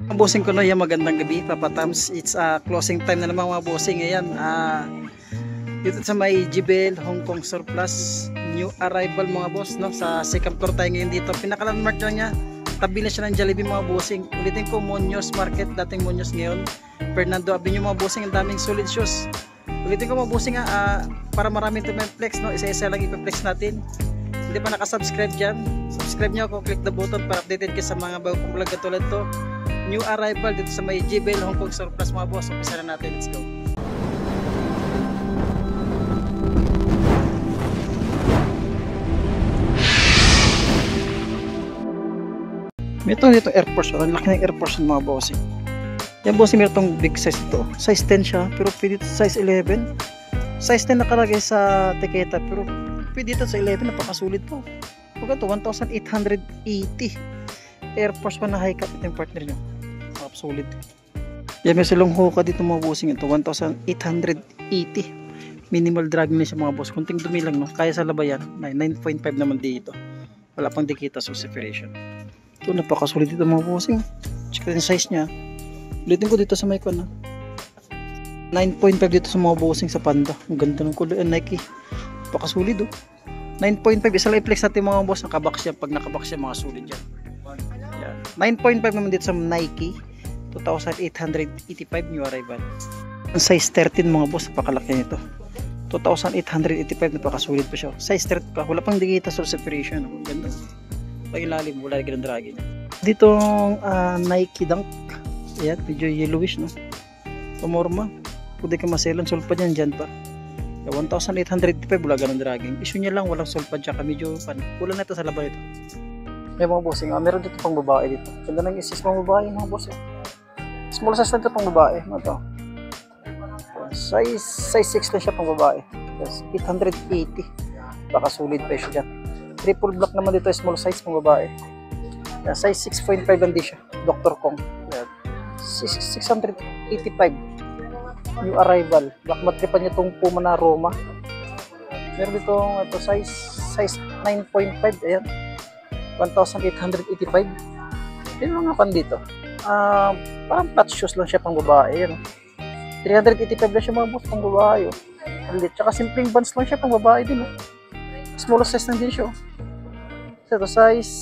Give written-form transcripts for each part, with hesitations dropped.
Mga bossing ko no, yan magandang gabi Papa Tams. It's closing time na naman mga bossing. Ayan, dito sa may JBL Hong Kong Surplus new arrival mga boss no, sa second floor tayo ngayon dito. Pinaka-landmark lang niya, tabi na siya ng Jollibee mga bossing. Ulitin ko, Muñoz Market, dating Muñoz, ngayon Fernando Avenue mga bossing. Ang daming solid shoes. Ulitin ko mga bossing para maraming tumeflex no, isa-isa lang ipeflex natin. Hindi pa nakasubscribe dyan, subscribe nyo ako, click the button para updated kayo sa mga bagong vlog katulad to. New arrival dito sa may JBL Hong Kong Surplus mga boss. Umpisa na natin, let's go. Meron dito Air Force, ang laki ng Air Force mga bossing. Yan bossing, meron itong big size ito, size 10 siya, pero pwede ito size 11. Size 10 nakalagay sa tiketa, pero pwede ito sa 11, napakasulit po. Huwag ito, 1,880. Air Force pa na high cap, ito yung partner nyo, napakasulit. Yan, may silong hoka dito mga bossing, ito 1,880. Minimal dragging na siya mga boss, kunting dumi lang no, kaya sa labayan. 9.5 naman dito, wala pang dikita sa separation. Ito, napakasulit dito mga bossing. Check natin size nya. Ulitin ko dito sa may na 9.5 dito sa mga bossing sa Panda. Ang ganda ng kulay Nike. Napakasulit oh. 9.5, isa lang i-flex natin mga boss. Nakabox siya. Pag nakabox siya, mga sulit yan. Yan. 9.5 naman dito sa Nike. 2,885 new arrival. Ang size 13 mga boss, napakalaki nito. 2,885, napakasulit pa siya. Size 13 pa. Wala pang dikita sa separation. Ang ganda. Pag ilalim, wala rin dragin. Dito Nike Dunk. Ayan, medyo yellowish no. Pamorma. Pwede ka maselan, sulpad yan dyan pa. 1,885, wala ganun dragging. Issue niya lang, walang sulpad siya. Medyo kulang na ito sa laban ito. May mga bossing, meron dito pang babae dito. Ganda ng isis pang babae mga bossing. Small size na ito pang babae. Ano ito? Size 6 lang siya pang babae. Yes, 880. Baka sulit pa siya dyan. Triple block naman dito, small size pang babae. Yan, size 6.5 lang din siya. Dr. Kong. Yan. 685. New arrival. Baka matripan niya itong Puma na Roma. Meron dito ito, size 9.5. Ayan. 1,885. Yan mga pan dito. Parang flat shoes lang siya pang babae. Ayan. 385 lang siya mga boss pang babae. Oh. Tsaka simpleng bands lang siya pang babae din. Oh. Small size lang din siya. Oh. So, ito size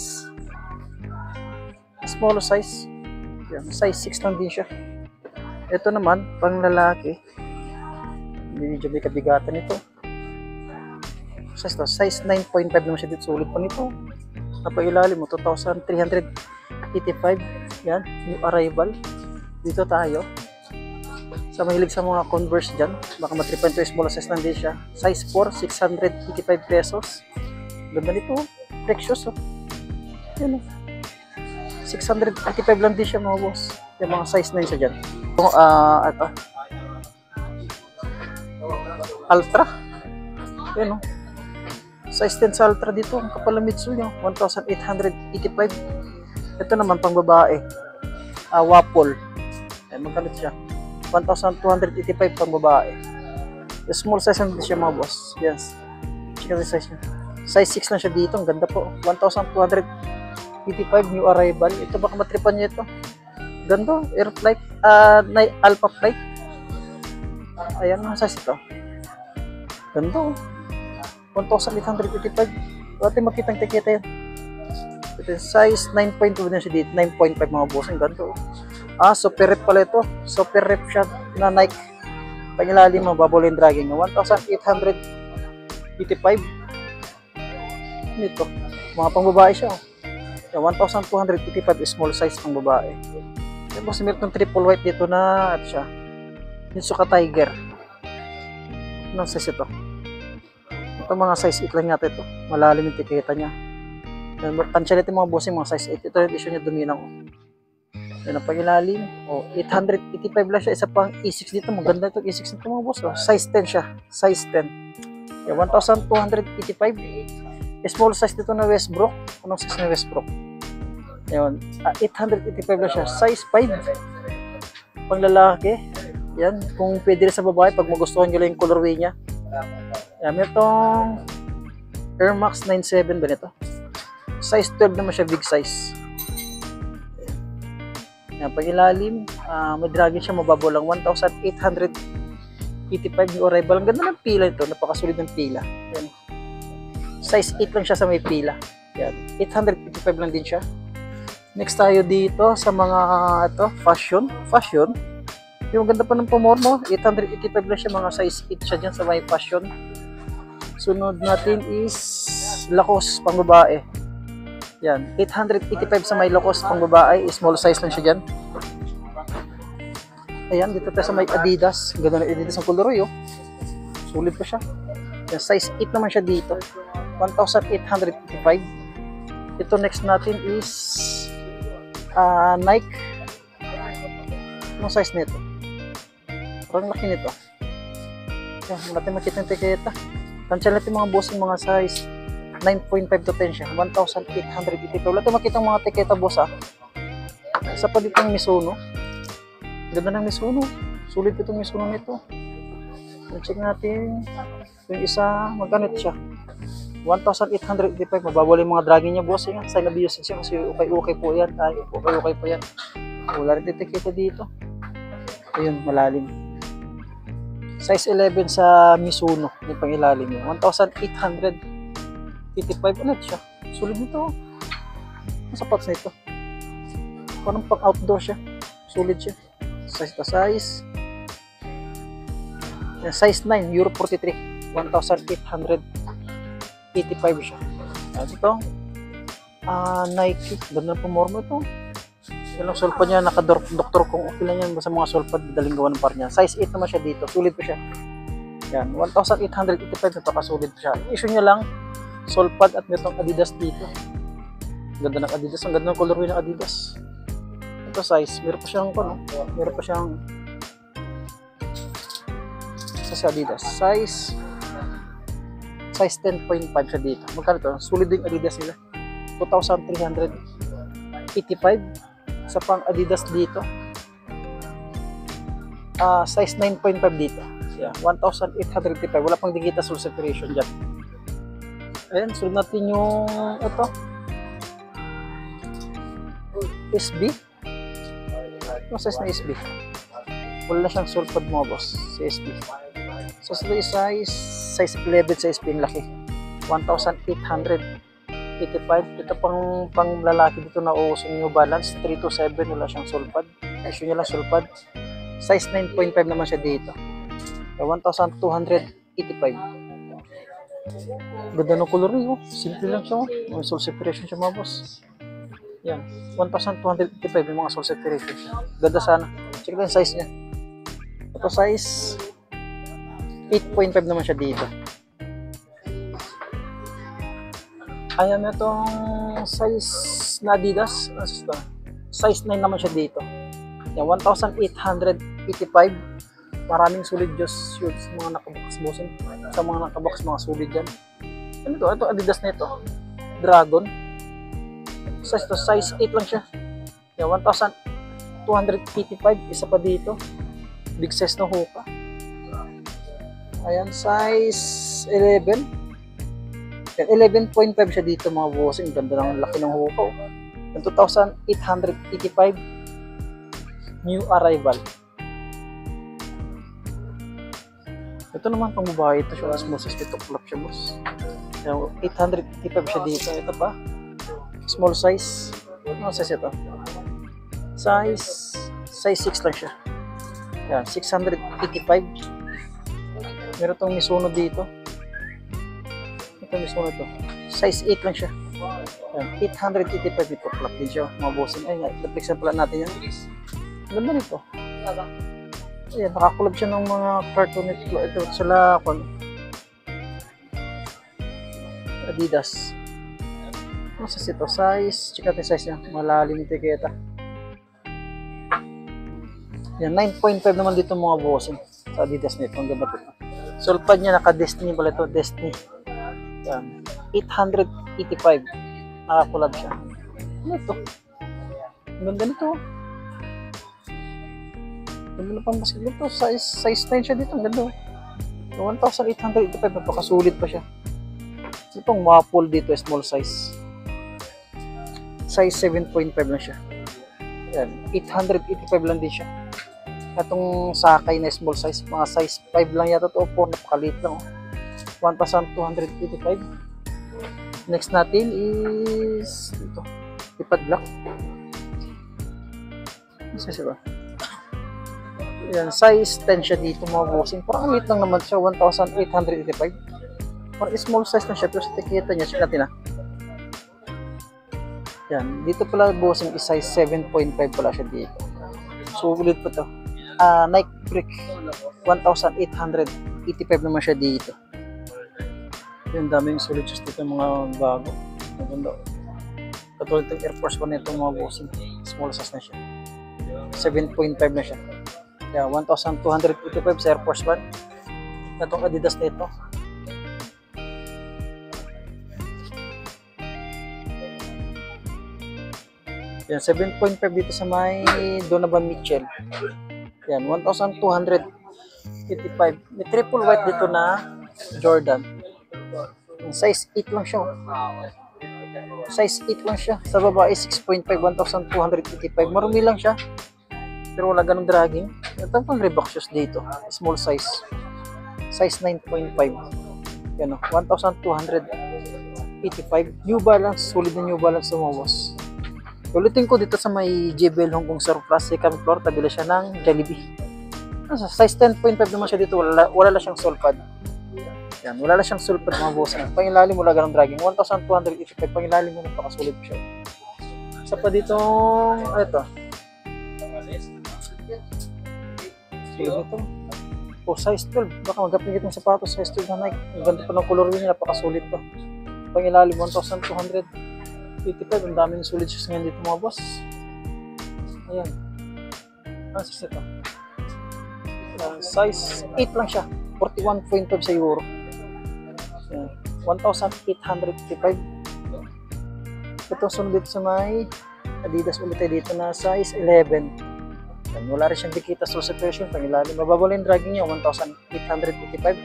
small size. Yan, size 6 lang din siya. Ito naman, pang lalaki. Medyo may kabigatan ito. Size 9.5 naman siya dito. Sulit pa nito. Napailalim mo, 2,385. Yan, new arrival. Dito tayo. Sa mahilig sa mga Converse dyan, baka matripan ito, small size lang din siya. Size 4, 685 pesos. Ganda nito. Precious. Oh. Yan o. 685 lang din siya mga boss. Yung mga size na yun siya dyan. Ito. Ultra. Yan o. Size 10 sa Ultra dito. Ang kapal na Mitsu nyo. 1,885. Ito naman pang babae. Waffle. Ayan, magkalit siya. 1,285 pang babae. The small size lang din siya mga boss. Yes. Check the size niya. Size 6 lang siya dito. Ang ganda po. 1,285 new arrival. Ito baka matripan niya ito. Ganda. Air flight. Alpha flight. Ayan ang size ito. Ganda. 1,885. Dati makitang tiketa yan. Ito size 9.2 na siya dito. 9.5 mga boss. Ang ganda. Super rep pala ito. Super rep siya na Nike. Pangilalim mo. Babulin dragging. 1,885. Ito. Mga pang babae siya. 1,285 small size pang babae. Tapos meron ng triple white dito na at siya. Nitsuka Tiger. Anong size ito? Ito mga size 8 lang yata ito. Malalim yung tiketa niya. Tansya natin mga bossing, mga size 8. Ito yung issue niya duminang. Yan ang pangilalim. 885 lang siya. Isa pang E6 dito. Maganda ito E6 nito mga boss. Size 10 siya. Size 10. 1,285. Small size dito na Westbrook. Anong size na Westbrook? Ayun. 885 lang siya. Size 5. Pang lalaki. Yan. Kung pwede rin sa babae, pag magustuhan nyo lang yung colorway niya. Yan. May itong Air Max 97 ba nito? Size 12 naman siya. Big size. Yan, pag ilalim, may dragging siya, mababaw lang. 1,885 yung arrival. Ang ganda ng pila ito. Napakasulit ng pila. Yan. Size 8 lang siya sa may pila. Yan. 855 lang din siya. Next tayo dito sa mga fashion. Yung ganda pa ng pumormo. 885 lang siya. Mga size 8 siya dyan sa may fashion. Sunod natin is Lacoste pang babae. Yan, 885 sa may Lacoste pang babae, small size lang siya dyan. Ayan, dito tayo sa may Adidas. Ganda na Adidas ang coloroy, oh. Sulit pa siya. Yan, size 8 naman siya dito. 1,885. Ito next natin is Nike. Anong size nito? Parang laki nito. Yan, natin makita yung tiketa. Tansya natin mga boss yung mga size 9.5 to 10 siya. 1,885. Wala tayo makita mga tiketa boss Isa pa dito yung Mizuno. Ganda ng Mizuno. Sulit itong Mizuno nito. Check natin. Yung isa, magkano siya? 1,885. Mababali yung mga dragging niya boss. Yan. Sign of usage siya kasi okay po yan. Ay, okay po yan. Wala rin tiketa dito. Ayun, malalim. Size 11 sa Mizuno. Yung pang ilalim niya. 1,885 ulit siya. Sulit nito. Ang sapatos nito. Parang pang outdoor siya. Sulit siya. Size to size. Yan, size 9, Euro 43. 1,885 siya. Ito. Nike. Ganda ng pumormo ito. Yung sulpad niya, naka-doktor kung okay lang yan sa mga sulpad, daling gawa ng par niya. Size 8 naman siya dito. Sulit pa siya. Yan, 1,885 napakasulit pa siya. Issue niya lang, sulpad at nitong Adidas dito. Ganda ng Adidas. Ang ganda ng colorway ng Adidas. Ito size. Meron pa siyang meron pa siyang sa Adidas. Size 10.5 siya dito. Magkano ito? Sulit din Adidas nila. 2,385 sa pang Adidas dito. Size 9.5 dito. Yeah, 1,885. Wala pang digita soul separation dyan. Ayan, sunod natin yung ito. SB. Ano size na SB? Wala siyang sulpad mo boss. Si SB. So size 11 sa SB yung laki. 1,885. Ito pang lalaki dito na uso New Balance 327. Wala siyang sulpad. Issue niya lang sulpad. Size 9.5 naman siya dito. 1,285. Ganda ng color niyo. Simple lang siya. May soul separation siya mga boss. Yan. 1,285 yung mga soul separation siya. Ganda sana. Check lang yung size niya. Ito size 8.5 naman siya dito. Ayan, itong size na Adidas. Size 9 naman siya dito. Yan, 1,885. Maraming solid just shoots mga nakabox bossing. Sa mga nakabox, mga solid dyan. Ano ito? Ito Adidas na ito. Dragon. Size 8 lang siya. Yan, 1,285. Isa pa dito. Big size na hoka. Ayan, size 11. Yan, 11.5 siya dito mga bossing. Ganda ng laki ng hoka. Yan, 2,885. New arrival. Ito naman pang babae, ito siya, small size, ito flap siya boss. 885 siya dito. Ito pa, small size. Ano size ito? Size 6 lang siya. Yan, 685. Meron itong Mizuno dito. Ito Mizuno ito. Size 8 lang siya. Yan, 885 ito. Flap din siya, mga bossing. Ay nga, i-example natin yan. Ganda nito. Ayan, nakakulab siya ng mga cartoon ito sila Adidas. Ano size ito? Size, check natin size niya. Malalim yung tiketa. Yan, 9.5 naman dito mga bossing sa Adidas nito. Ang ganda po. Sulpad niya, naka-Destiny pala ito. Destiny. Yan, 885. Nakakulab siya. Ano ito? Ang ganda nito. Ganda na pang basketball to. Size 9 siya dito. Ang ganda. 1,885. Napakasulit pa siya. Itong waffle dito. Small size. Size 7.5 lang siya. Yan, 885 lang din siya. Itong sakay na small size, mga size 5 lang yata to, 4, napakaliit lang. 1,285. Next natin is ito, ipad black. Isa siya ba? Yan, size 10 siya dito mga bossing. Parang liit lang naman siya, 1,885. Parang small size na siya, pero sa tikita niya, check natin. Yan, dito pala bossing is size 7.5 pala siya dito. So, ulit po to. Nike Brick, 1,885 naman siya dito. Yung daming solid shoes dito, mga bago. Maganda. Katulad itong Air Force 1 nito mga bossing. Small size na siya. 7.5 na siya. Kaya 1,285 sa Air Force 1. Itong Adidas nito. Yan, 7.5 dito sa may Donovan Mitchell. Yan, 1,285. May triple white dito na Jordan. Size 8 lang siya. Size 8 lang siya. Sa babae, 6.5, 1,285. Marumi lang siya. Pero wala ganong dragging. Ito pang Reebok shoes dito. Small size. Size 9.5. Yan o, 1,285. New Balance. Solid na New Balance sa mga boss. Ulitin ko dito sa may JBL Hong Kong Surplus, second floor, tabila siya ng Jollibee. Size 10.5 naman siya dito, wala lang siyang sole pad. Yan, wala lang siyang sole pad mga boss. Pangilalim wala ganong dragging, 1,285, pangilalim mo napakasulit siya. Isa pa ditong, ito. Sulit nito. Oh, size 12, baka magapin itong sapatos, size 12 na Nike. Ang ganda pa ng color niya, napakasulit pa. Pangilalim, 1,285. Ang daming solid shoes ngayon dito mga boss. Ayan. Size ito. Size 8 lang siya. 41.5 sa euro. 1,855. Ito sunod dito sa may Adidas ulit dito na size 11. Ayan. Wala rin siyang dikita sa suspension. Pangilalim. Mababa lang yung dragging niya. 1,885.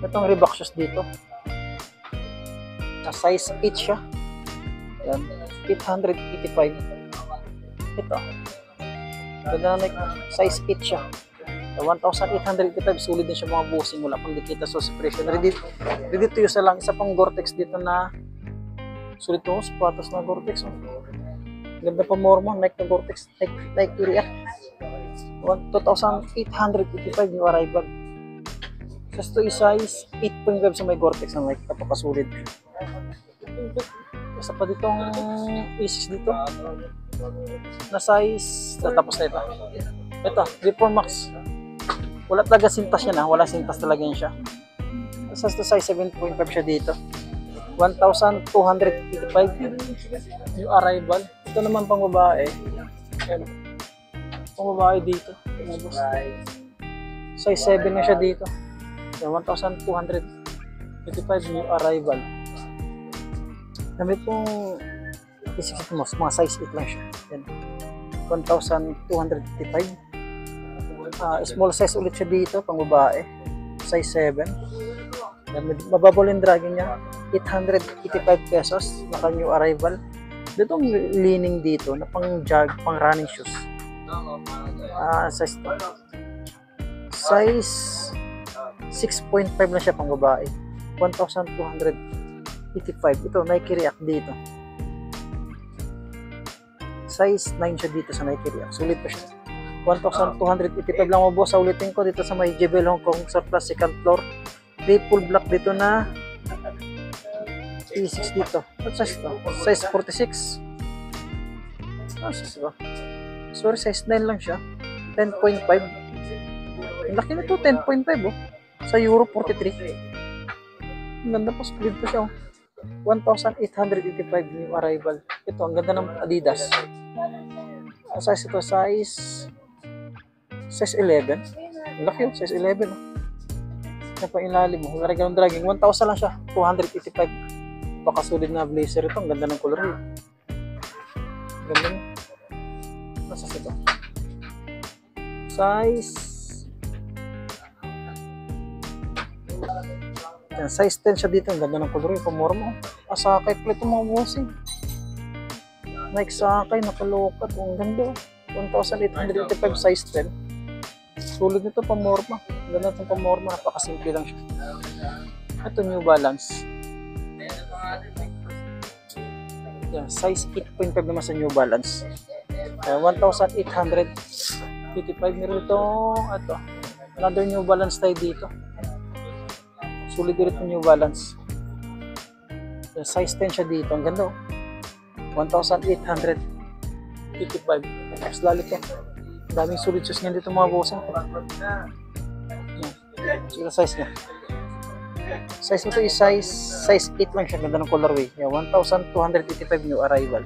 Itong Reebok shoes dito. Size 8 siya. Yan, 885. Ito. Ganda na size 8 siya. 1,885, sulit din siya mga bossing. Wala pang dikita sa suspension. Ready to use lang. Isa pang Gore-Tex dito na sulit to. Sapatos na Gore-Tex. Ganda pa more mo. Nike na Gore-Tex. Nike React. 2,885 yung arrival. Just to size 8.5 sa may Gore-Tex na Nike. Kapakasulit. Isa pa ditong Asics dito na size, tapos na ito. Ito, V4 Max. Wala talaga sintas yan, wala sintas talaga yan siya. Size 7.5 siya dito. 1,285 yung arrival. Ito naman pang babae. Pang babae dito. Size 7 na siya dito. 1,285 yung arrival. Kami pong isiksik mo, mga size 8 lang siya. Yan. 1,255. Small size ulit siya dito, pang babae. Size 7. Yan, mababol yung dragging niya. 885 pesos. Naka new arrival. Dito ang leaning dito na pang jog, pang running shoes. Size 6.5 na siya pang babae. 1,285. Ito, Nike React dito. Size 9 siya dito sa Nike React. Sulit pa siya. 1,285 lang mo boss. Ulitin ko dito sa may JBL Hong Kong Surplus second floor. Full black dito na T6 dito. What size ito? Size 46. Size ba? Sorry, size 9 lang siya. 10.5. Ang laki nito, 10.5 oh. Sa Euro 43. Ang ganda po, split pa siya oh. 1,885 yung arrival. Ito, ang ganda ng Adidas. Size ito, size 11. Ang laki oh, size 11 oh. Napailalim mo. Wala ganun dragging. 1,000 lang siya. 285. Pakasulit na blazer ito. Ang ganda ng color yun. Ganda niya. Nasa ito? Size yan, size 10 siya dito. Ang ganda ng color yun. Pamor mo. Asakay pala itong mga bossing. Nike sa akin, nakalokat. Ang ganda. 1,885 size 10. Sulit nito pamorma. Ganda itong pamorma. Napakasimple lang siya. Ito New Balance. Yan, size 8.5 naman sa New Balance. 1,855. Meron itong another New Balance tayo dito. Sulit ulit ng New Balance. Yan, size 10 siya dito. Ang ganda. 1,855. Tapos lalo ito. Daming sulit shoes nga dito mga bossing. Sila size niya. Size nito is size 8 lang siya. Ganda ng colorway. Yeah, 1,285 new arrival.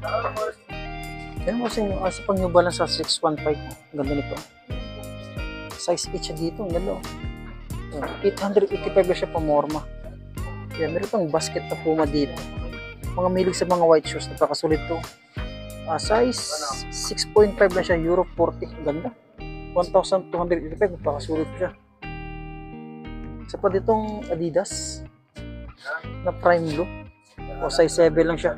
Yan mo sa pang New Balance sa 615. Ganda nito. Size 8 siya dito. Ang ganda. 885 na siya pamorma. Yan, meron itong basket na Puma dito. Mga milig sa mga white shoes. Napakasulit to. Size 6.5 na siya. Euro 40. Ang ganda. 1,285. Napakasulit siya. Isa pa ditong Adidas na Prime Blue. O size 7 lang siya.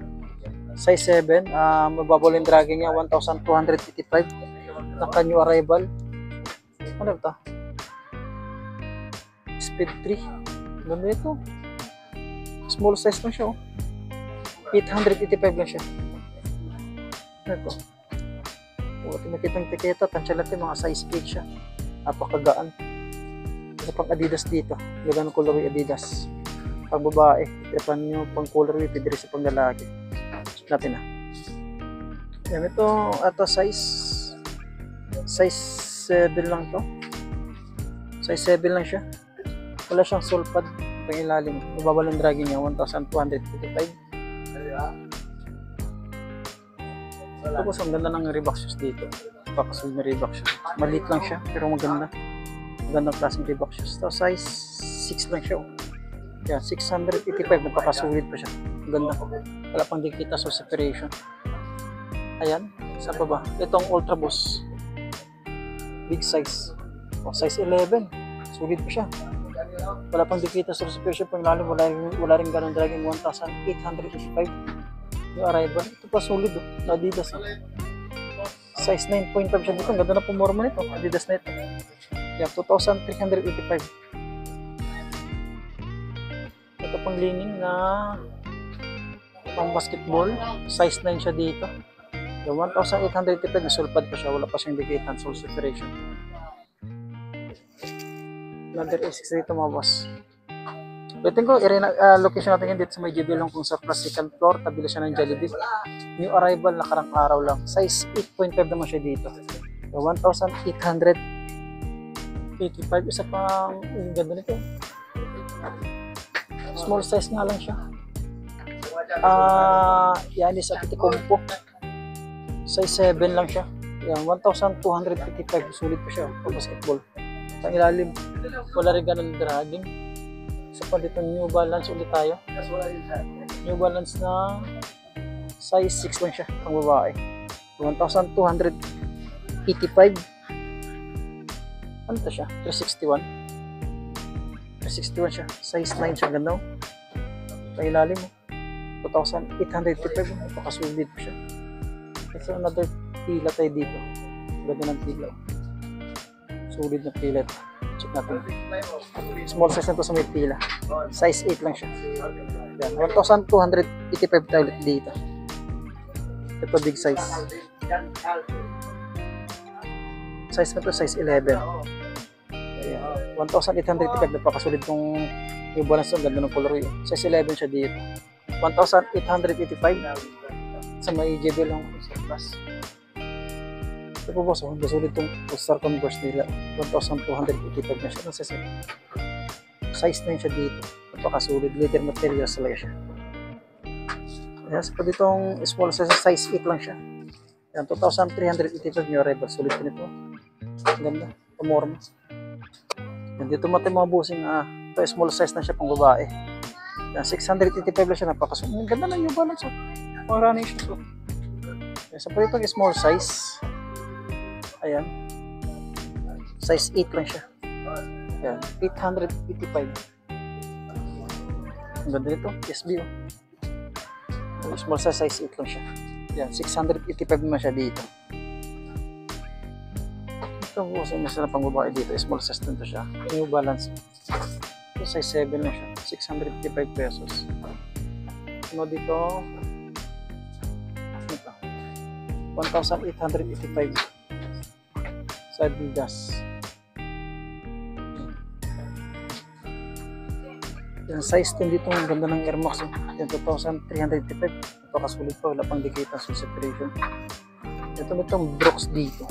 Size 7. Mababaw yung dragging niya. 1,285. Naka new arrival. Ano ito? Speed 3. Ganda ito. Small size lang siya. 885 lang siya. Ano ito? Kung makita ng tiketa, tansya natin mga size 8 siya. Napakagaan. Isa pang Adidas dito. Ganda ng colorway Adidas. Pang babae. Tipan nyo pang colorway. Pwede rin sa pang lalaki. Check natin Yan ito. Size 7 lang to. Size 7 lang siya. Wala siyang sole pad. Pang ilalim. Mababa lang dragging niya. 1,255. Tapos ang ganda ng Reebok shoes dito. Pakasul na Reebok shoes. Maliit lang siya. Pero maganda. Magandang klaseng Reebok shoes. So, size 6 lang siya. Yan, 685. Napakasulit pa siya. Ganda. Wala pang dikita sa separation. Ayan. Saan pa ba? Itong Ultra Boost. Big size. Size 11. Sulit pa siya. Wala pang dikita sa separation. Pang lalim, wala rin ganun dragging 1,885. Yung arrival. Ito pa sulit. Adidas. Size 9.5 siya dito. Ang ganda na pumorma nito. Adidas na ito. Yan, 2,385. Ito pang lining na pang basketball. Size 9 siya dito. Yung 1,885 sulpad pa siya. Wala pa siyang dikitan. Sole separation. Another A6 dito mga boss. Waiting ko, location natin yan dito sa may JB lang kung sa plus second floor. Tabila siya ng Jollibee. New arrival, nakarang araw lang. Size 8.5 naman siya dito. 1,885. Isa pang ganda nito. Small size nga lang siya. Yan is a Compo. Size 7 lang siya. Yan, 1,255. Sulit pa siya for basketball. Sa ilalim, wala rin ganun dragging. Sa palit ng New Balance ulit tayo. New Balance na size 6 lang siya pang babae. 1,285. Ano to siya? 361. 361 siya. Size 9 siya. Ganda. Sa ilalim 2,855. Napakasulit po siya. Kasi another pila tayo dito. Ganda ng pila. Sulit na pila. Check natin. Small size na to sa may pila. Size 8 lang siya. Yan. 1,285 tayo ulit dito. Ito big size. Size na to size 11. Ayan. 1,885. Napakasulit kong New Balance. Ang ganda ng color. Size 11 siya dito. 1,885. Sa may JB lang sa plus. Ito po boss, basulit itong All-Star Converse nila. 1,285 na siya. Size 9 siya dito. Napakasulit. Glitter materials talaga siya. Ayan, so pa ditong small size 8 lang siya. Ayan, 2,385 new arrival. Sulit ko nito. Ganda. Pamorma. Ayan, dito mati mga busing. Ito small size na siya pang babae. Ayan, 685 lang siya. Napakasulit. Ang ganda na New Balance. Pang running shoes. Ayan, so pa ditong small size. Ayan. Size 8 lang siya. Ayan. 885. Ang ganda nito. SB. Small size 8 lang siya. Yan, 685 naman siya dito. Ito boss, yung mas na pang babae dito. Small size din to siya. New Balance. Ito size 7 na siya. 655 pesos. Ano dito? Ito. 1,885 sa Adidas. Yung size din dito, ang ganda ng Air Max. Yung 2,385. Ito kasulit pa, wala pang dikita sa separation. Ito itong Brooks dito.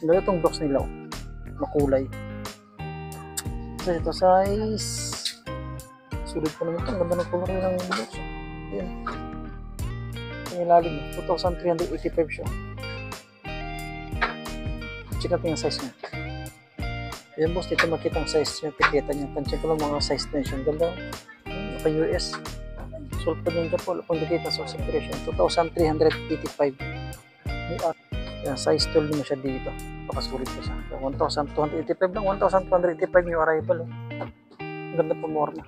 Ganda itong Brooks nila, makulay. So ito size, sulit pa naman ito. Ang ganda ng color ng Brooks. Ayan. Yung ilalim, 2,385 siya. Check natin yung size niya. Ayan boss, dito makita ang size niya, tikita niya. Pansin ko lang mga size na siya. Ganda. Naka-US. Sulpad niya dyan po. Kung dikita sa separation, 2,385. Yan, size 12 na siya dito. Pakasulit ko siya. 1,285 lang. 1,285 yung arrival. Ganda po morna.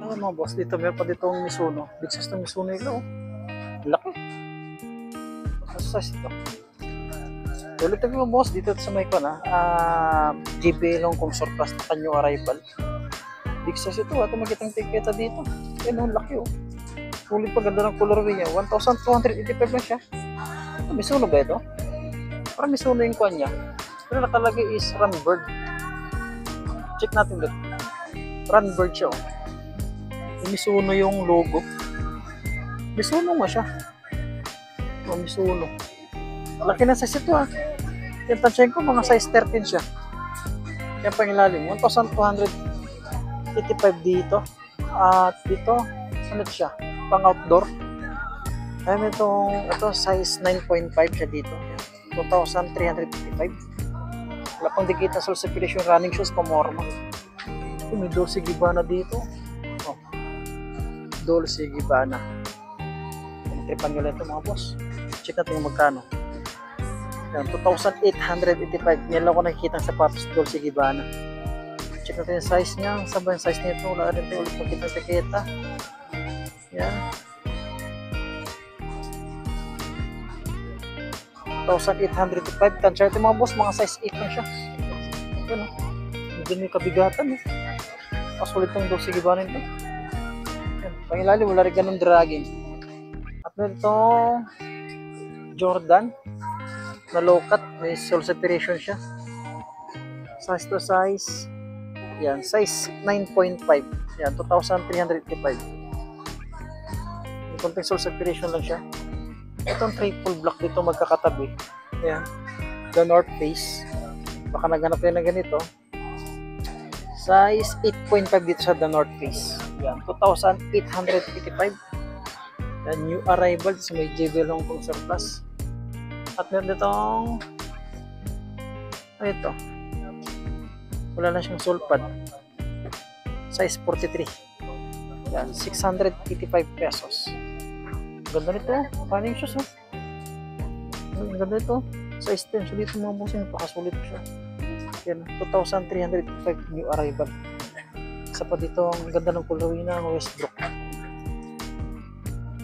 Ano mga boss, dito meron pa dito ang Mizuno. Big size ng Mizuno ito. Laki. Ano size ito? Ulit mo boss dito sa may ko na GB long kung surplus na kanyo arrival. Big size ito, ito makitang tiketa dito. Yan ang laki oh. Ulit pa ganda ng colorway niya. 1,285 lang siya. Mizuno ba ito? Parang Mizuno yung kuha niya. Pero nakalagay is Runbird. Check natin ulit. Runbird siya oh. Mizuno yung logo. Mizuno mo siya. Oh, Mizuno. Laki na size ito ah. Yung tansyahin ko, mga size 13 siya. Yan pa yung ilalim. 1,285 dito. At dito, ano siya? Pang outdoor. Ayan ito size 9.5 siya dito. 2,355. Wala pang dikita sa separation running shoes, pamorma. May Dolce Gabbana dito. Oh. Dolce Gabbana. Tripan nyo lang ito mga boss. Check natin yung magkano. Yan, 2,885. Yan lang ako nakikita ng sapatos Dolce Gabbana. Check natin yung size niya. Saan ba yung size nito? Wala rin tayo ulit makita sa tiketa. Yan. 2,885. Tansya ito mga boss, mga size 8 lang siya. Yan o. Hindi may kabigatan eh. Pasulit ng Dolce Gabbana nito. Yan. Pangilalim, wala rin ganun dragging. At nito, Jordan. Na low cut, may sole separation siya. Size to size. Yan, size 9.5. Yan, 2,385. May konting sole separation lang siya. Itong triple block dito magkakatabi. Yan, the North Face. Baka naghanap kayo na ganito. Size 8.5 dito sa the North Face. Yan, 2,885. Yan, new arrival sa may JB Hong Kong surplus. At meron ditong ito, wala na siyang sulpad, size 43. Yan, 685 pesos. Ganda nito, running shoes oh. Ganda nito, size 10 siya dito mga boss, pakasulit siya. Yan, 2,385 new arrival. Isa pa dito, ang ganda ng colorway na Westbrook.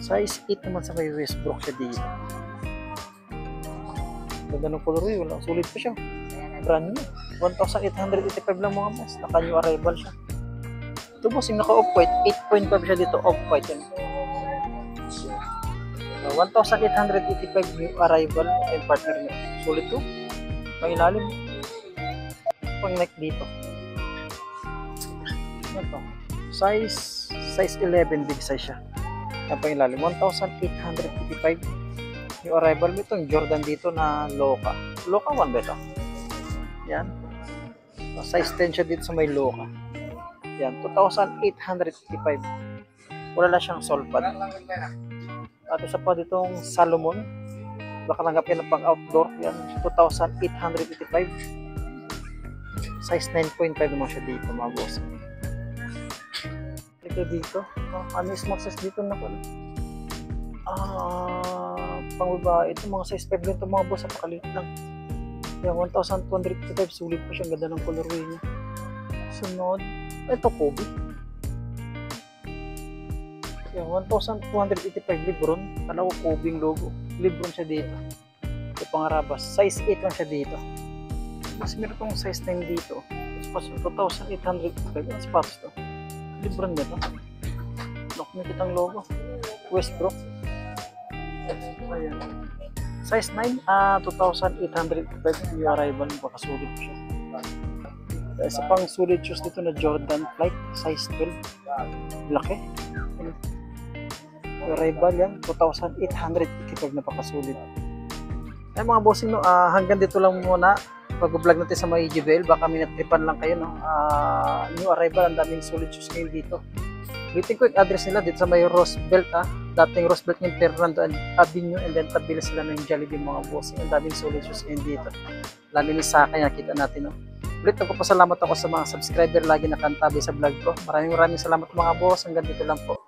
Size 8 naman sa may Westbrook siya dito. Ganda ng colorway, wala, sulit pa siya. Brand new. 1,885 lang mga boss. Naka new arrival siya. Ito boss, yung naka off-white, 8.5 siya dito, off-white yun. 1,885 new arrival and partner niya. Sulit to. Pangilalim. Pang neck dito. Ito. Size 11, big size siya. Yan pangilalim. 1,885 yung arrival mo itong Jordan dito na Loca. Loca 1 ba ito? Yan. Size 10 siya dito sa may Loca. Yan. 2,855. Wala na siyang solpad. At isa pa ditong Salomon. Baka langgap yan ng pang outdoor. Yan. 2,885. Size 9.5 naman siya dito mga boss. Ito dito. Ano is maxes dito na pala? Pang babae, ito mga size 5 lang ito mga boss, napakaliit lang. Yan, 1,255, sulit pa siya, ganda ng colorway niya. Sunod, ito Kobe. Yung 1,285 Lebron. Kala ko Kubing logo. Lebron siya dito. Ito pangarabas. Size 8 lang siya dito. Mas meron tong size 9 dito. Sapatos 2,885. Ang sapatos to. Lebron ba ito? Look, may kitang logo. Westbrook. Ayan. Size 9, 2,885. Yung arrival, pakasulit ko siya. Isa pang solid shoes dito na Jordan Flight, size 12. Laki. Yung arrival yan, 2,885 na pakasulit. Ay mga bossing, no, hanggang dito lang muna. Pag-vlog natin sa may JBL, baka minatripan lang kayo. No? New arrival, ang daming solid shoes ngayon dito. Ulitin ko yung address nila dito sa may Roosevelt. Dating Roosevelt yung Fernando Avenue, and then tabi sila ng Jollibee mga bossing. Ang daming solid shoes ngayon dito. Lalo ni Saka, nakita natin. No? Ulit nagpapasalamat ako sa mga subscriber lagi nakantabi sa vlog ko. Maraming salamat mga boss. Hanggang dito lang po.